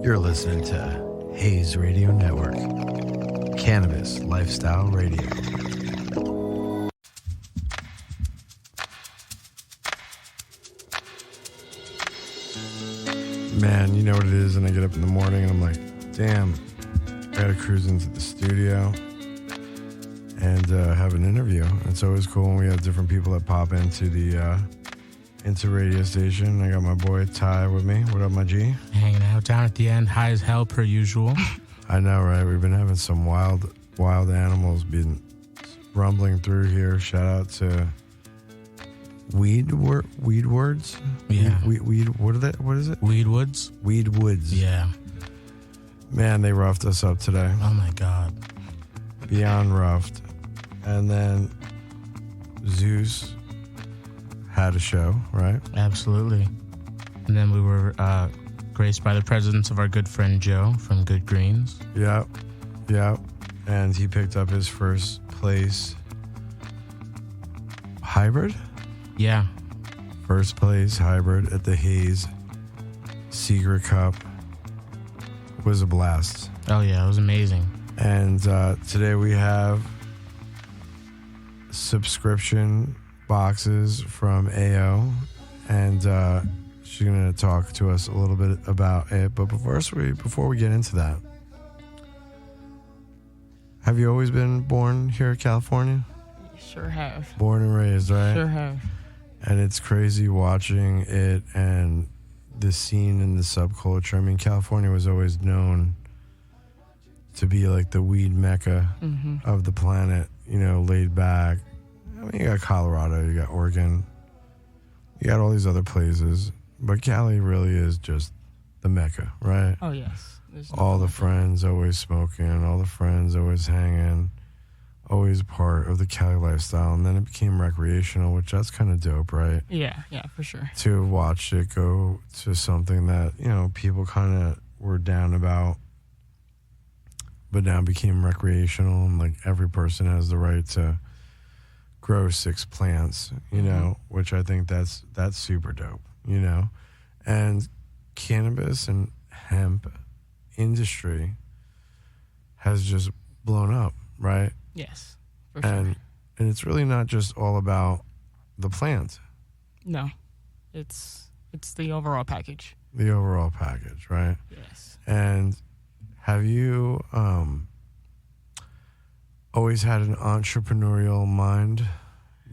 You're listening to Haze Radio Network, Cannabis Lifestyle Radio. Man, you know what it is, and I get up in the morning and I'm like, damn, I gotta cruise into the studio and have an interview. It's always cool when we have different people that pop into the radio station. I got my boy Ty with me. What up, my G? Hanging out down at the end, high as hell per usual. I know, right? We've been having some wild animals been rumbling through here. Shout out to Weed Words? Yeah. Weed, what is it? Weed Woods? Weed Woods. Yeah. Man, they roughed us up today. Oh my God. Beyond roughed. And then Zeus had a show, right? Absolutely. And then we were graced by the presence of our good friend Joe from Good Greens. Yep. And he picked up his first place hybrid? Yeah. First place hybrid at the Haze Secret Cup. Was a blast. Oh yeah, it was amazing. And today we have subscription boxes from AO, and she's going to talk to us a little bit about it. But before we get into that, have you always been born here in California? Sure have. Born and raised, right? Sure have. And it's crazy watching it and the scene and the subculture. I mean, California was always known to be like the weed mecca of the planet, you know, laid back. I mean, you got Colorado, you got Oregon, you got all these other places, but Cali really is just the mecca, right? Oh, yes. All the friends always smoking, all the friends always hanging, always part of the Cali lifestyle. And then it became recreational, which that's kind of dope, right? Yeah, for sure. To watch it go to something that, you know, people kind of were down about, but now became recreational, and like every person has the right to grow 6 plants, you know, which I think that's super dope, you know. And cannabis and hemp industry has just blown up, right? Yes, for sure. And it's really not just all about the plant. No, it's the overall package. The overall package, right? Yes. And have you always had an entrepreneurial mind?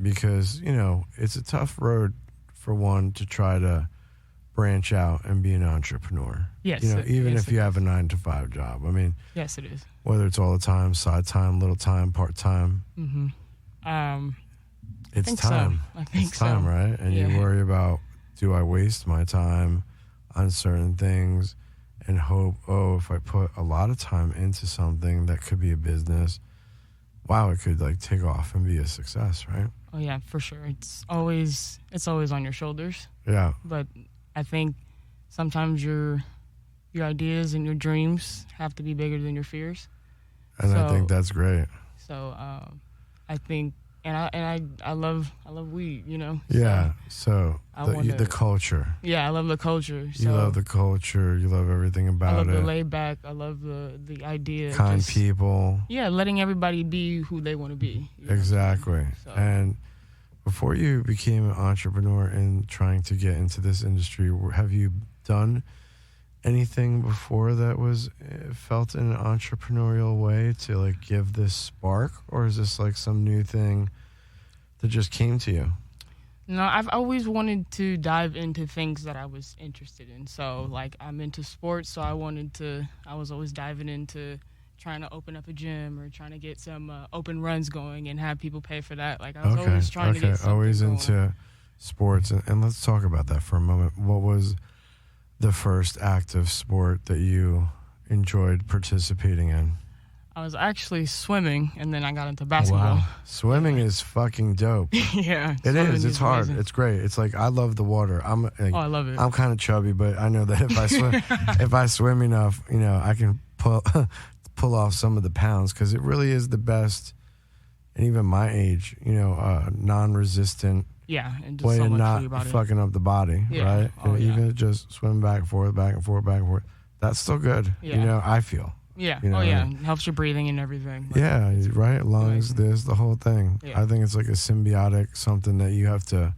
Because, you know, it's a tough road for one to try to branch out and be an entrepreneur. Yes. You know, even if you have a 9-to-5 job. I mean, yes, it is. Whether it's all the time, side time, little time, part time. It's time. So. I think it's time, so. Right? And you worry about, do I waste my time on certain things and hope, if I put a lot of time into something that could be a business, wow, it could like take off and be a success, right? Oh yeah, for sure. It's always on your shoulders. Yeah. But I think sometimes your ideas and your dreams have to be bigger than your fears. And I think that's great. So I think, and I love weed, you know. Yeah. So the culture. Yeah, I love the culture. So you love the culture. You love everything about it. I love the laid back. I love the idea. Kind people. Yeah, letting everybody be who they want to be. Exactly. So. And before you became an entrepreneur and trying to get into this industry, have you done anything before that was felt in an entrepreneurial way to like give this spark, or is this like some new thing that just came to you? No, I've always wanted to dive into things that I was interested in. So like I'm into sports, so I was always diving into trying to open up a gym or trying to get some open runs going and have people pay for that. Like I was always trying to get something always going. Into sports. And let's talk about that for a moment. What was the first active sport that you enjoyed participating in? I was actually swimming, and then I got into basketball. Wow. Swimming is fucking dope. Yeah. It is. It's hard. Amazing. It's great. It's like, I love the water. I love it. I'm kind of chubby, but I know that if I swim enough, you know, I can pull off some of the pounds, because it really is the best, and even my age, you know, non-resistant and just way so of much not fucking up the body, right? Oh, and even just swim back and forth, That's still good. Yeah. I feel. Yeah. You know Oh, yeah. what I mean? Helps your breathing and everything. Like, Yeah, right? Lungs, this, the whole thing. Yeah. I think it's like a symbiotic, something that you have to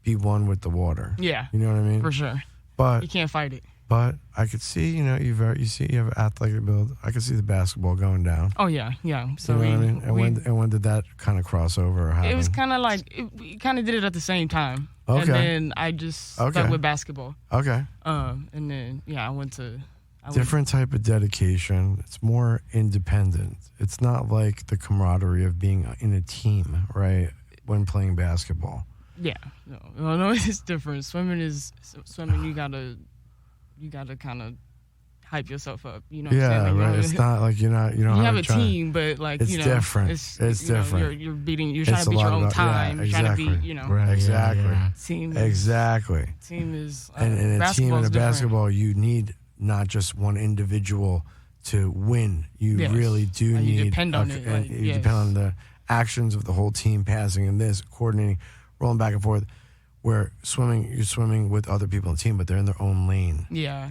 be one with the water. Yeah. You know what I mean? For sure. But You can't fight it. But I could see, you have athletic build. I could see the basketball going down. Oh, yeah. Yeah. So You know what I mean? And when did that kind of cross over or happen? it was kind of like, we kind of did it at the same time. Okay. And then I just stuck with basketball. Okay. And then, I went to... Different type of dedication. It's more independent. It's not like the camaraderie of being in a team, right? When playing basketball. Yeah. No, it's different. Swimming. You gotta kind of hype yourself up. You know what I'm saying? Right. It's not like you don't have a team, but like, it's different. It's different. You're trying to beat your own time. You're trying to beat, Right, exactly. yeah. Team. Exactly. Team is And a team in a different. basketball, you need not just one individual to win. You really do need. You depend on it. And you depend on the actions of the whole team, passing and this, coordinating, rolling back and forth. Where you're swimming with other people in the team, but they're in their own lane. Yeah.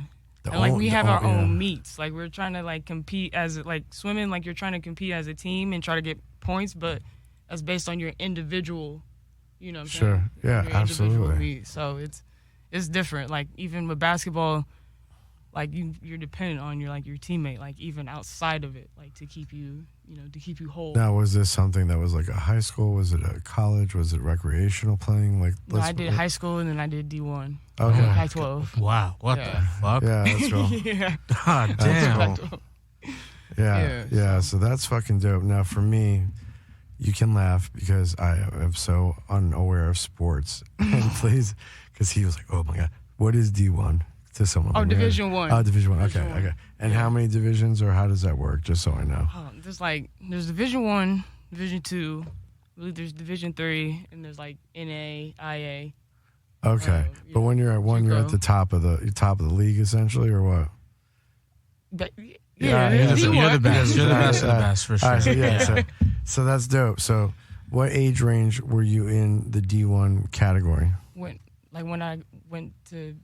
And we have our own meets. Like we're trying to like compete as swimming. Like you're trying to compete as a team and try to get points, but that's based on your individual. You know what I'm saying? Sure. Yeah. Your Absolutely. meet. So it's different. Like even with basketball, like you're dependent on your teammate. Like even outside of it, like to keep you whole. Now, was this something that was like a high school? Was it a college? Was it recreational playing? No, I did high school and then I did D1. Okay. High 12. Wow. What the fuck? Yeah, that's cool. Yeah. God damn. Cool. Yeah. Yeah, So that's fucking dope. Now, for me, you can laugh because I am so unaware of sports. And please, because he was like, "Oh my god, what is D1?" To someone. Oh, like Division One. Oh, Division One. Okay. Division One. Okay. And how many divisions, or how does that work? Just so I know. There's Division 1, Division 2, I believe there's Division 3, and there's like NA, IA. Okay, but when you're at the top of the league, essentially, or what? But, Yeah, You're the D1. best. You're the best of the best for sure. All right, so that's dope. So, what age range were you in the D1 category? When I went to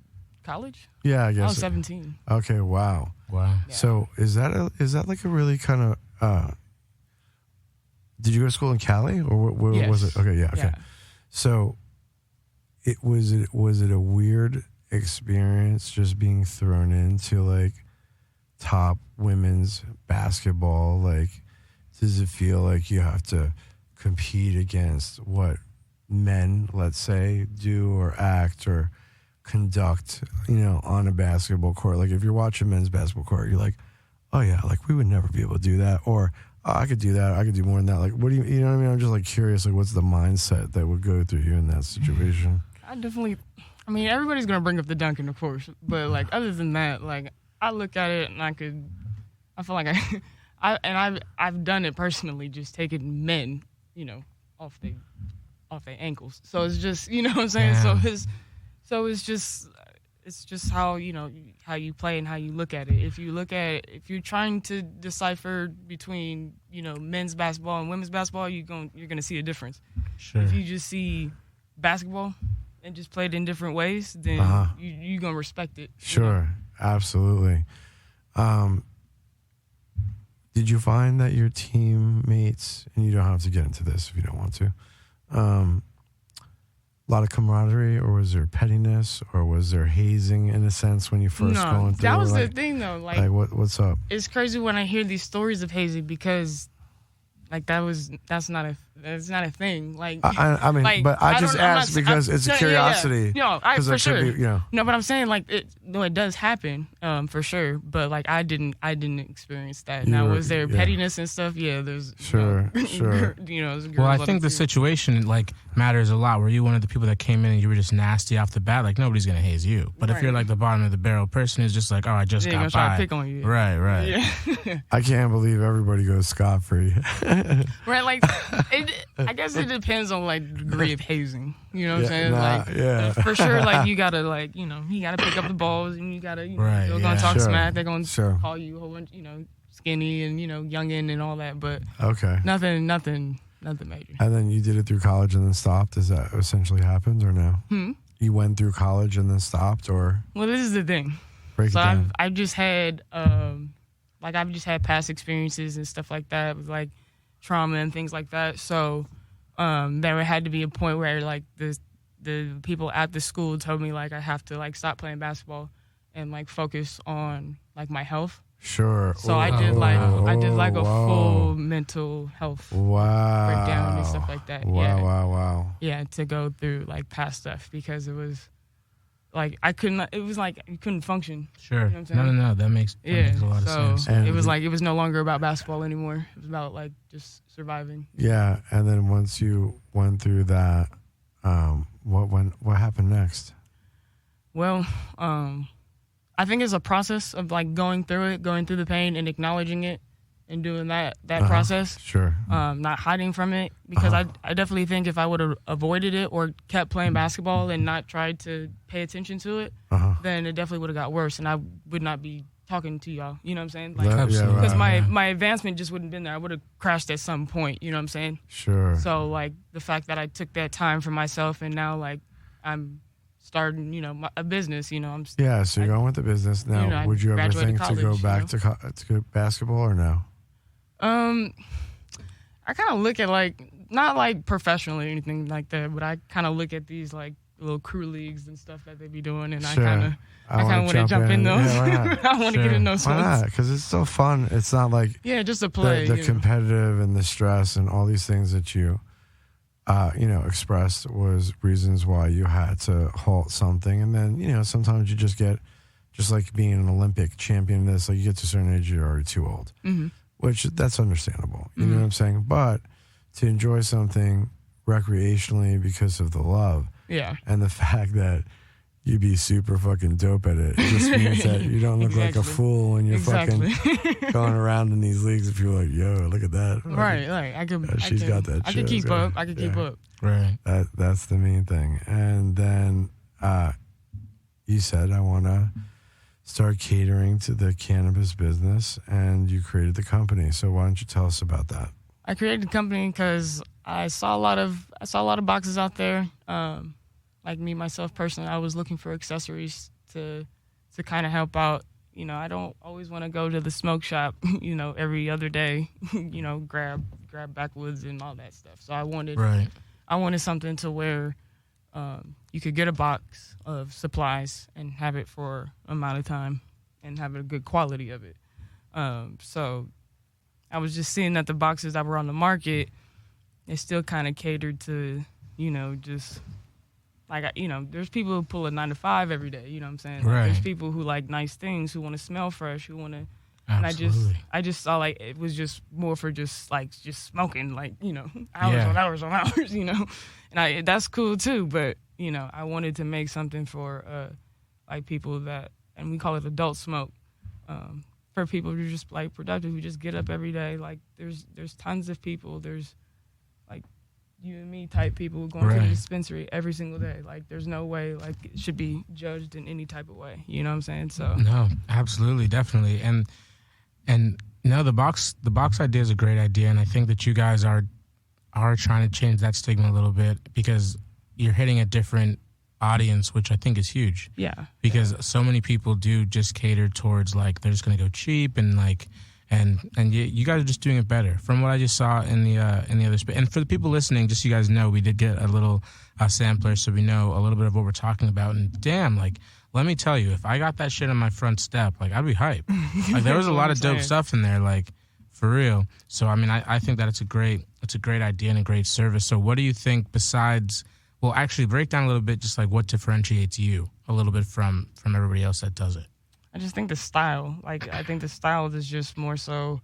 college, Yeah, I guess. I was 17. Okay, wow. Wow. Yeah. So is that like a really kind of? Did you go to school in Cali, or where Yes. was it? Okay, yeah, okay. Yeah. So, was it a weird experience just being thrown into like top women's basketball? Like, does it feel like you have to compete against what men, let's say, do or act or conduct, on a basketball court? Like, if you're watching men's basketball court, you're like, oh yeah, like we would never be able to do that, or oh, I could do that, I could do more than that. Like, what do you know what I mean? I'm just like curious, like what's the mindset that would go through you in that situation? Everybody's gonna bring up the dunking, of course, but like other than that, like I look at it and I feel like I've done it personally, just taking men, off their ankles. So it's just, you know what I'm saying? Yeah. So it's just how you play and how you look at it. If you're trying to decipher between, men's basketball and women's basketball, you're gonna see a difference. Sure. If you just see basketball and just play it in different ways, then you're gonna respect it. Sure, absolutely. Did you find that your teammates, and you don't have to get into this if you don't want to, a lot of camaraderie, or was there pettiness, or was there hazing in a sense when you first going through? That was the thing though. Like what's up? It's crazy when I hear these stories of hazing because, like, that's not a thing. Like I mean, like, but I just asked because it's a curiosity. Yeah. No, for sure. Be, No, but I'm saying like it does happen, for sure. But like I didn't experience that. Now was there pettiness and stuff? Yeah, there's sure. There's girls Well, I think the situation like matters a lot. Were you one of the people that came in and you were just nasty off the bat? Like nobody's gonna haze you. But if you're like the bottom of the barrel person, is just like, oh, I just got by. Try to pick on you. Right. Yeah. I can't believe everybody goes scot free. Right, like I guess it depends on like the degree of hazing. You know what I'm saying? For sure, like you gotta you gotta pick up the balls and you gotta they're gonna talk smack. They're gonna call you a whole bunch, skinny and youngin and all that. But nothing major. And then you did it through college and then stopped. Is that essentially happened or no? You went through college and then stopped, or? Well, this is the thing. Break it So down. I've just had I've just had past experiences and stuff like that with like trauma and things like that. So there had to be a point where like the people at the school told me like I have to like stop playing basketball and like focus on like my health. Sure. So I did like a full mental health breakdown and stuff like that. Wow. Yeah, to go through like past stuff because it was like I couldn't. It was like you couldn't function. Sure. You know what I'm saying? No. That makes a lot of sense. And it was like it was no longer about basketball anymore. It was about like just surviving. Yeah, and then once you went through that, what happened next? Well, I think it's a process of like going through the pain and acknowledging it and doing that process. Sure. Not hiding from it because I definitely think if I would have avoided it or kept playing basketball and not tried to pay attention to it, then it definitely would have got worse and I would not be talking to y'all. You know what I'm saying? Like, because my advancement just wouldn't have been there. I would have crashed at some point. You know what I'm saying? Sure. So like the fact that I took that time for myself and now like I'm starting, a business, So you're going with the business now. Would you ever think to go back to basketball or no? I kind of look at like not like professionally or anything like that, but I kind of look at these like little crew leagues and stuff that they be doing, and sure. I kind of want to jump in those. Yeah, I want to get in those why ones. not? Because it's so fun. It's not like just a play. The competitive and the stress and all these things that you expressed was reasons why you had to halt something, and then sometimes you just get like being an Olympic champion. This like you get to a certain age, you're already too old. Mm-hmm. Which that's understandable. You know what I'm saying? But to enjoy something recreationally because of the love and the fact that you be super fucking dope at it just means that you don't look like a fool when you're fucking going around in these leagues if you're like, yo, look at that. Right. I could keep up. I could keep up. Right. That's the main thing. And then you said, I want to start catering to the cannabis business, and you created the company. So why don't you tell us about that? I created the company because I saw a lot of boxes out there. Like me myself personally, I was looking for accessories to kind of help out. I don't always want to go to the smoke shop, every other day, grab backwoods and all that stuff. So I wanted something to where you could get a box of supplies and have it for an amount of time and have a good quality of it. So I was just seeing that the boxes that were on the market, they still kind of catered to, just like, there's people who pull a 9 to 5 every day. You know what I'm saying? Right. Like, there's people who like nice things, who want to smell fresh, who want to. Absolutely. And I just saw like it was just more for just smoking, like, hours on hours on hours, and that's cool too. But I wanted to make something for like people that, and we call it adult smoke, for people who are just like productive, who just get up every day. Like there's tons of people. There's like you and me type people going to the dispensary every single day. Like there's no way like it should be judged in any type of way. You know what I'm saying? So no, absolutely, definitely, and no, the box idea is a great idea, and I think that you guys are trying to change that stigma a little bit because you're hitting a different audience, which I think is huge. Yeah. Because so many people do just cater towards like they're just gonna go cheap and like and you guys are just doing it better. From what I just saw in the other space. And for the people listening, just so you guys know, we did get a little sampler, so we know a little bit of what we're talking about. And damn, like let me tell you, if I got that shit on my front step, like I'd be hype. Like there was a lot of dope stuff in there, like for real. So I mean, I think that it's a great idea and a great service. So what do you think besides? Well, actually, break down a little bit, just like what differentiates you a little bit from everybody else that does it. I just think the style. Like, I think the style is just more so,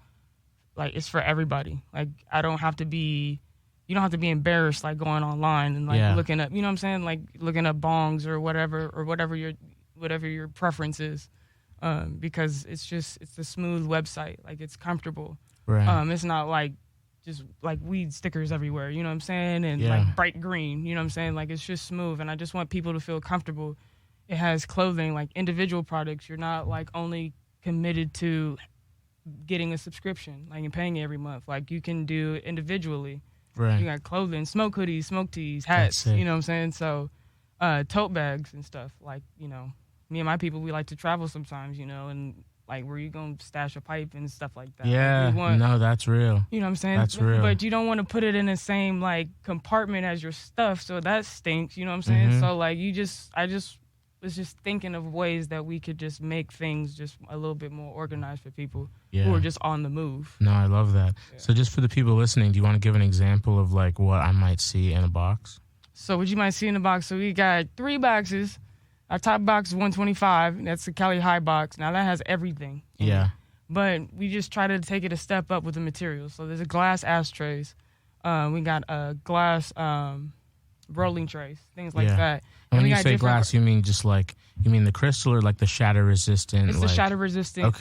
like, it's for everybody. Like, you don't have to be embarrassed, like, going online and, like, looking up, you know what I'm saying? Like, looking up bongs or whatever your preference is. Because it's a smooth website. Like, it's comfortable. Right. It's not, like, just like weed stickers everywhere, you know what I'm saying? And like bright green, you know what I'm saying? Like it's just smooth, and I just want people to feel comfortable. It has clothing, like individual products. You're not like only committed to getting a subscription, like and paying every month. Like you can do it individually. Right. You got clothing, smoke hoodies, smoke tees, hats, you know what I'm saying? So tote bags and stuff, like, me and my people, we like to travel sometimes, and like where you gonna stash a pipe and stuff like that. Yeah, no, that's real. You know what I'm saying? That's real. But you don't want to put it in the same like compartment as your stuff, so that stinks. You know what I'm saying? So like I just was just thinking of ways that we could just make things just a little bit more organized for people who are just on the move. No, I love that. Yeah. So just for the people listening, do you want to give an example of like what I might see in a box? So what you might see in the box, so we got 3 boxes. Our top box is $125. That's the Cali High box. Now that has everything. Yeah. But we just try to take it a step up with the materials. So there's a glass ashtrays. We got a glass rolling trays, things like that. And when you say glass, you mean just like, you mean the crystal or like the shatter resistant? It's the shatter resistant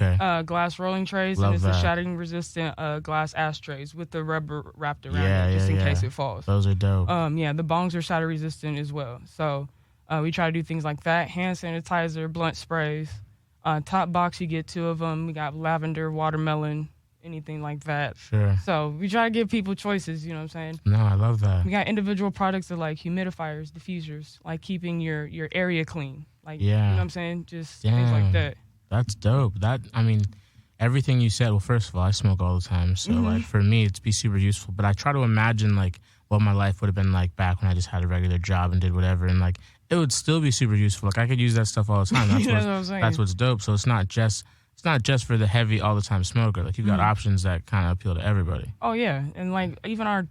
glass rolling trays. Love and it's that. the shattering resistant glass ashtrays with the rubber wrapped around it just in case it falls. Those are dope. The bongs are shatter resistant as well. So we try to do things like that. Hand sanitizer, blunt sprays. Top box, you get 2 of them. We got lavender, watermelon, anything like that. Sure. So we try to give people choices, you know what I'm saying? No, I love that. We got individual products that like humidifiers, diffusers, like keeping your area clean. Like, yeah. You know what I'm saying? Just things like that. That's dope. Everything you said, well, first of all, I smoke all the time. So like for me, it'd be super useful. But I try to imagine like what my life would have been like back when I just had a regular job and did whatever. And like, it would still be super useful. Like I could use that stuff all the time. That's, what I'm saying. That's what's dope. So it's not just for the heavy all the time smoker. Like you've got options that kind of appeal to everybody. Oh yeah, and like even our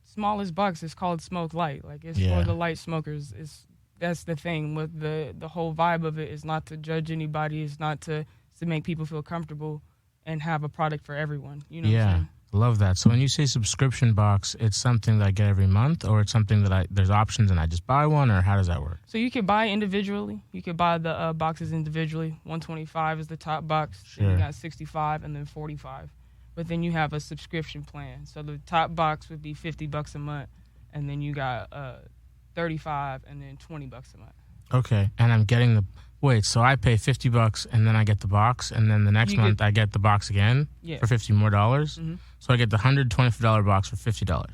smallest box is called Smoke Light. Like it's for the light smokers. That's the thing with the whole vibe of it is not to judge anybody. It's not to make people feel comfortable and have a product for everyone. You know what I'm saying? Love that. So when you say subscription box, it's something that I get every month, or it's something that there's options and I just buy one, or how does that work? So you could buy individually. You could buy the boxes individually. $125 is the top box. Sure. Then you got $65 and then $45. But then you have a subscription plan. So the top box would be $50 a month, and then you got $35 and then $20 a month. Okay, and I'm getting so I pay $50 and then I get the box, and then the next month I get the box again for $50 more. Mm-hmm. So I get the $125 box for $50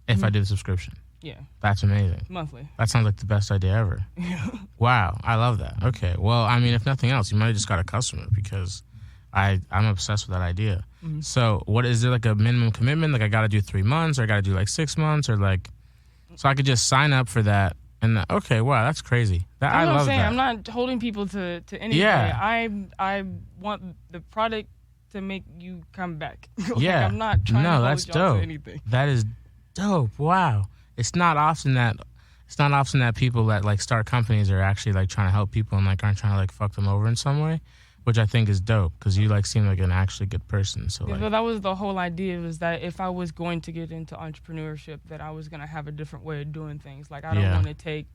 if I do the subscription. Yeah. That's amazing. Monthly. That sounds like the best idea ever. Yeah. Wow, I love that. Okay, well, I mean, if nothing else, you might have just got a customer because I'm obsessed with that idea. Mm-hmm. So what is there like a minimum commitment? Like I got to do 3 months, or I got to do like 6 months, or like, so I could just sign up for that. And okay, wow, that's crazy. I love that. I'm not holding people to anything. Yeah. I want the product to make you come back. Yeah. I'm not trying to hold that's y'all dope. to anything. That is dope. Wow. It's not often that people that like start companies are actually like trying to help people and like aren't trying to like fuck them over in some way, which I think is dope because you like seem like an actually good person. So like, that was the whole idea, was that if I was going to get into entrepreneurship, that I was going to have a different way of doing things. Like I don't want to take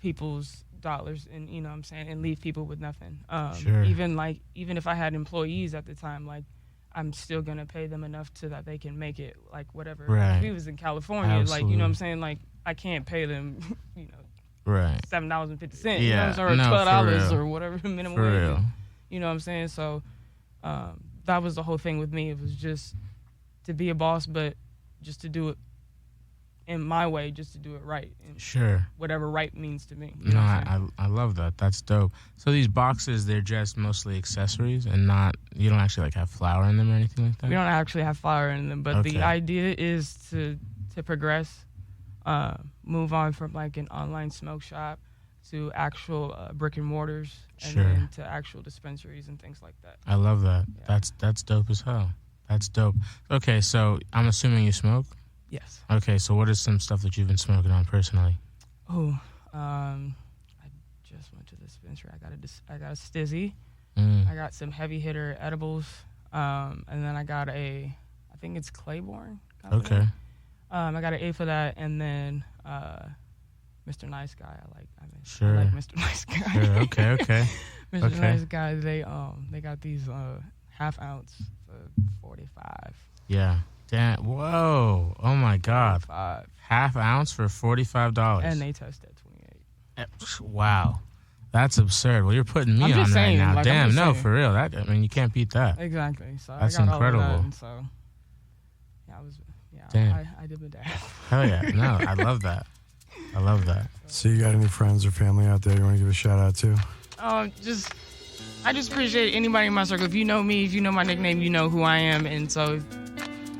people's dollars and, you know what I'm saying, and leave people with nothing. Sure. Even if I had employees at the time, like I'm still going to pay them enough so that they can make it, like whatever. Right. If we was in California, Absolutely. like, you know what I'm saying, like I can't pay them, you know, right. $7.50, Yeah. or $12 or whatever minimum For wage. real. You know what I'm saying? So that was the whole thing with me. It was just to be a boss, but just to do it in my way, just to do it right. And sure. whatever right means to me. No, I love that. That's dope. So these boxes, they're just mostly accessories and you don't actually like have flour in them or anything like that? We don't actually have flour in them, but the idea is to progress, move on from like an online smoke shop to actual brick and mortars, and then to actual dispensaries and things like that. I love that. Yeah. That's dope as hell. That's dope. Okay, so I'm assuming you smoke? Yes. Okay, so what is some stuff that you've been smoking on personally? Oh, I just went to the dispensary. I got a Stizzy. I got some heavy hitter edibles, and then I got I think it's Claiborne company. Okay. I got an A for that, and then Mr. Nice Guy. I like Mr. Nice Guy. Sure. Okay. Mr. Nice Guy. They got these half ounce for $45. Yeah. Damn. Whoa. Oh my God. 45. Half ounce for $45. And they test at 28. Wow. That's absurd. Well, you're putting me on saying, right now. like, Damn. No, saying. For real. You can't beat that. Exactly. So that's I got incredible. All of that, and so Damn. I did my dad. Hell yeah. No, I love that. I love that. So you got any friends or family out there you want to give a shout out to? I just appreciate anybody in my circle. If you know me, if you know my nickname, you know who I am. And so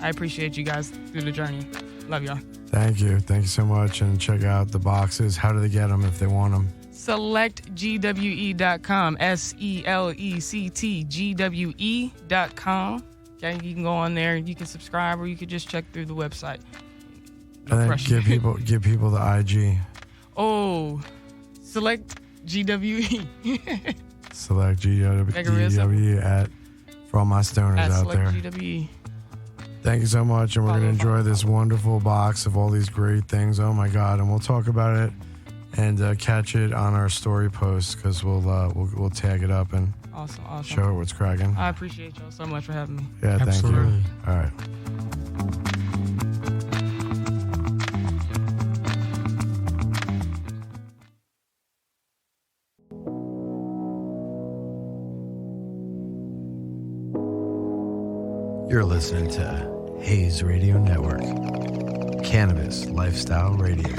I appreciate you guys through the journey. Love y'all. Thank you. Thank you so much. And check out the boxes. How do they get them if they want them? SelectGWE.com. SelectGWE.com. Okay, you can go on there. You can subscribe, or you can just check through the website. No And then pressure. give people the IG. Oh, Select GWE. Select GWE at for all my stoners At out Select there. GWE. Thank you so much, and we're going to Follow. enjoy this wonderful box of all these great things. Oh my God! And we'll talk about it and catch it on our story post because we'll tag it up and Awesome. show it what's cracking. I appreciate y'all so much for having me. Yeah, Absolutely. thank you. All right. You're listening to Haze Radio Network, Cannabis Lifestyle Radio.